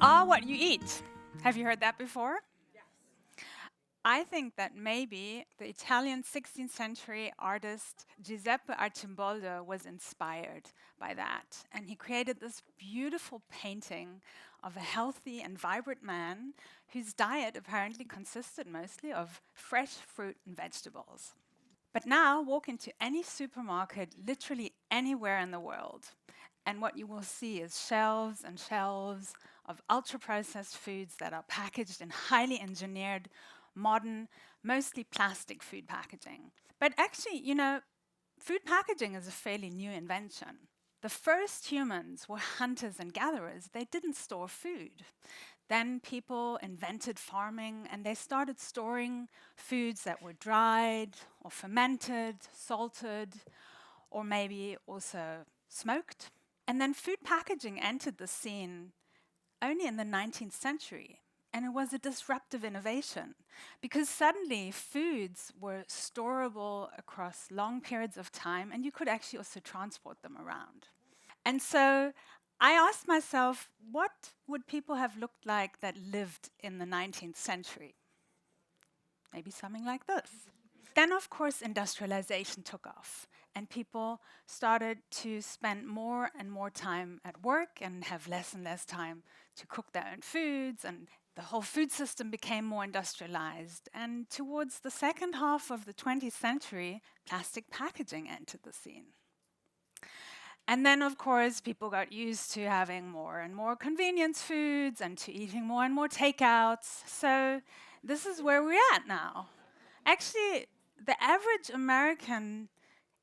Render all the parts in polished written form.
are what you eat. Have you heard that before? I think that maybe the Italian 16th century artist Giuseppe Arcimboldo was inspired by that. And he created this beautiful painting of a healthy and vibrant man whose diet apparently consisted mostly of fresh fruit and vegetables. But now walk into any supermarket, literally anywhere in the world, and what you will see is shelves and shelves of ultra-processed foods that are packaged in highly engineered, modern, mostly plastic food packaging. But actually, food packaging is a fairly new invention. The first humans were hunters and gatherers. They didn't store food. Then people invented farming and they started storing foods that were dried or fermented, salted, or maybe also smoked. And then food packaging entered the scene only in the 19th century. And it was a disruptive innovation because suddenly foods were storable across long periods of time and you could actually also transport them around. And so I asked myself, what would people have looked like that lived in the 19th century? Maybe something like this. Then, of course, industrialization took off, and people started to spend more and more time at work and have less and less time to cook their own foods, and the whole food system became more industrialized. And towards the second half of the 20th century, plastic packaging entered the scene. And then, of course, people got used to having more and more convenience foods and to eating more and more takeouts. So this is where we're at now. Actually, the average American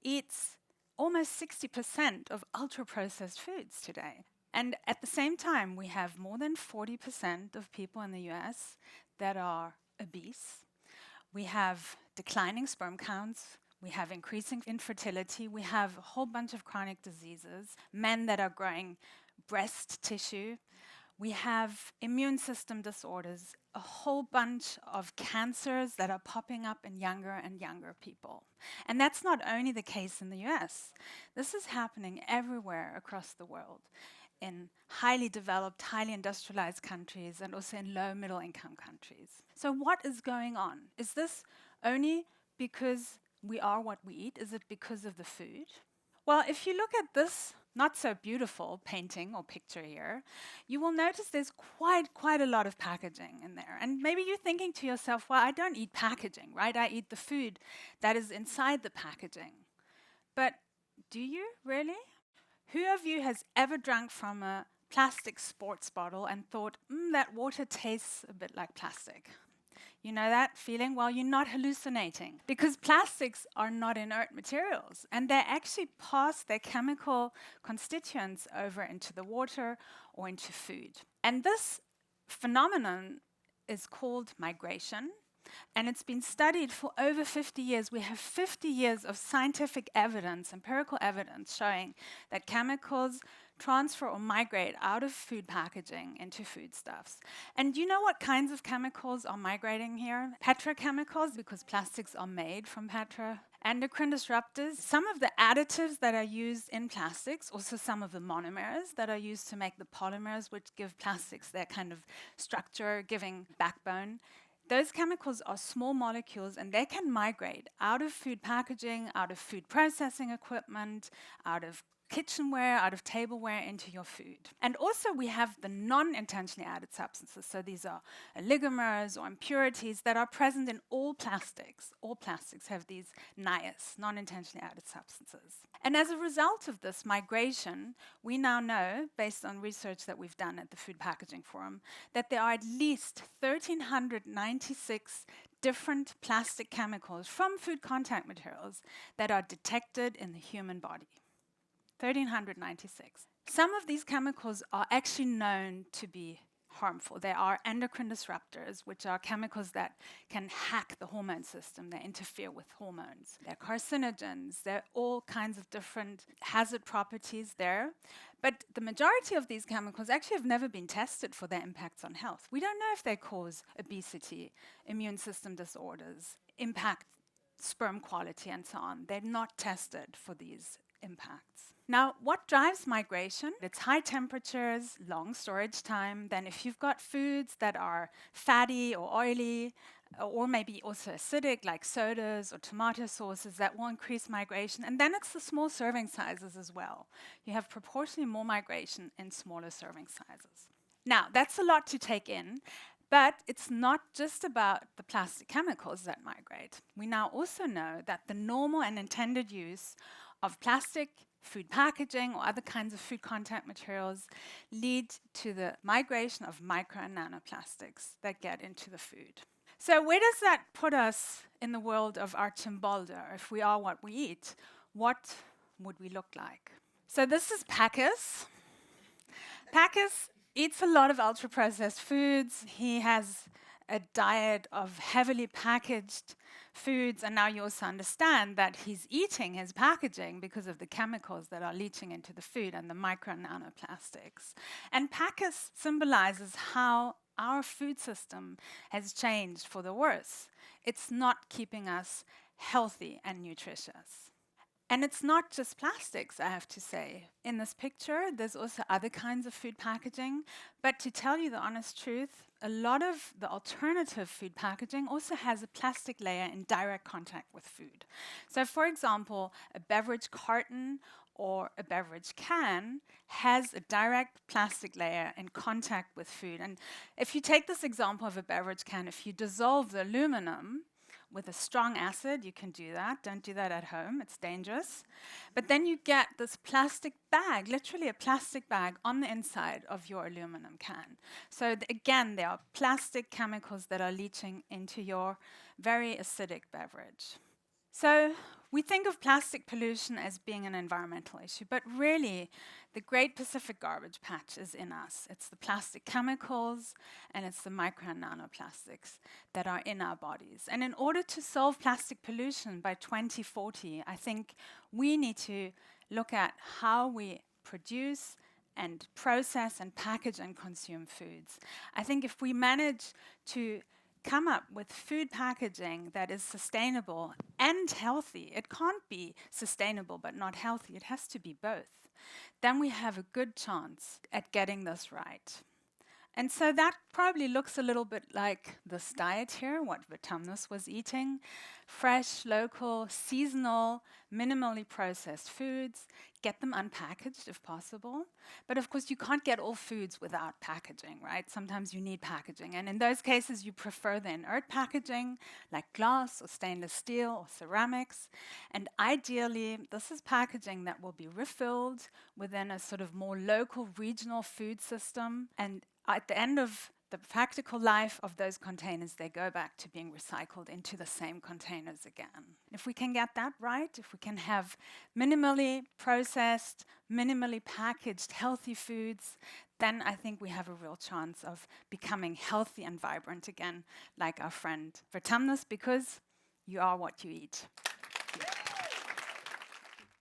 eats almost 60% of ultra-processed foods today. And at the same time, we have more than 40% of people in the US that are obese. We have declining sperm counts. We have increasing infertility. We have a whole bunch of chronic diseases, men that are growing breast tissue. We have immune system disorders, a whole bunch of cancers that are popping up in younger and younger people. And that's not only the case in the US. This is happening everywhere across the world, in highly developed, highly industrialized countries and also in low middle income countries. So what is going on? Is this only because we are what we eat? Is it because of the food? Well, if you look at this not so beautiful painting or picture here, you will notice there's quite a lot of packaging in there. And maybe you're thinking to yourself, well, I don't eat packaging, right? I eat the food that is inside the packaging. But do you really? Who of you has ever drunk from a plastic sports bottle and thought, that water tastes a bit like plastic? You know that feeling? Well, you're not hallucinating because plastics are not inert materials and they actually pass their chemical constituents over into the water or into food. And this phenomenon is called migration, and it's been studied for over 50 years. We have 50 years of scientific evidence, empirical evidence, showing that chemicals transfer or migrate out of food packaging into foodstuffs. And do you know what kinds of chemicals are migrating here? Petrochemicals, because plastics are made from petra. Endocrine disruptors, some of the additives that are used in plastics, also some of the monomers that are used to make the polymers, which give plastics their kind of structure, giving backbone. Those chemicals are small molecules and they can migrate out of food packaging, out of food processing equipment, out of kitchenware, out of tableware into your food. And also we have the non-intentionally added substances. So these are oligomers or impurities that are present in all plastics. All plastics have these NIAS, non-intentionally added substances. And as a result of this migration, we now know, based on research that we've done at the Food Packaging Forum, that there are at least 1,396 different plastic chemicals from food contact materials that are detected in the human body. 1,396. Some of these chemicals are actually known to be harmful. They are endocrine disruptors, which are chemicals that can hack the hormone system. They interfere with hormones. They're carcinogens. There are all kinds of different hazard properties there. But the majority of these chemicals actually have never been tested for their impacts on health. We don't know if they cause obesity, immune system disorders, impact sperm quality, and so on. They're not tested for these impacts. Now, what drives migration? It's high temperatures, long storage time. Then if you've got foods that are fatty or oily, or maybe also acidic, like sodas or tomato sauces, that will increase migration. And then it's the small serving sizes as well. You have proportionally more migration in smaller serving sizes. Now, that's a lot to take in, but it's not just about the plastic chemicals that migrate. We now also know that the normal and intended use of plastic food packaging or other kinds of food contact materials lead to the migration of micro and nanoplastics that get into the food. So where does that put us in the world of Archimboldo? If we are what we eat, what would we look like? So this is Packus. Packus eats a lot of ultra-processed foods. He has a diet of heavily packaged foods, and now you also understand that he's eating his packaging because of the chemicals that are leaching into the food and the micro and nanoplastics. And Packus symbolizes how our food system has changed for the worse. It's not keeping us healthy and nutritious. And it's not just plastics, I have to say. In this picture, there's also other kinds of food packaging. But to tell you the honest truth, a lot of the alternative food packaging also has a plastic layer in direct contact with food. So for example, a beverage carton or a beverage can has a direct plastic layer in contact with food. And if you take this example of a beverage can, if you dissolve the aluminum with a strong acid, you can do that. Don't do that at home, it's dangerous. But then you get this plastic bag, literally a plastic bag on the inside of your aluminum can. So again, there are plastic chemicals that are leaching into your very acidic beverage. So we think of plastic pollution as being an environmental issue, but really, the Great Pacific Garbage Patch is in us. It's the plastic chemicals and it's the micro and nanoplastics that are in our bodies. And in order to solve plastic pollution by 2040, I think we need to look at how we produce and process and package and consume foods. I think if we manage to come up with food packaging that is sustainable and healthy, it can't be sustainable but not healthy, it has to be both, then we have a good chance at getting this right. And so that probably looks a little bit like this diet here, what Vertumnus was eating. Fresh, local, seasonal, minimally processed foods. Get them unpackaged if possible. But of course, you can't get all foods without packaging, right? Sometimes you need packaging. And in those cases, you prefer the inert packaging, like glass or stainless steel or ceramics. And ideally, this is packaging that will be refilled within a sort of more local, regional food system. And at the end of the practical life of those containers, they go back to being recycled into the same containers again. If we can get that right, if we can have minimally processed, minimally packaged, healthy foods, then I think we have a real chance of becoming healthy and vibrant again, like our friend Vertumnus, because you are what you eat.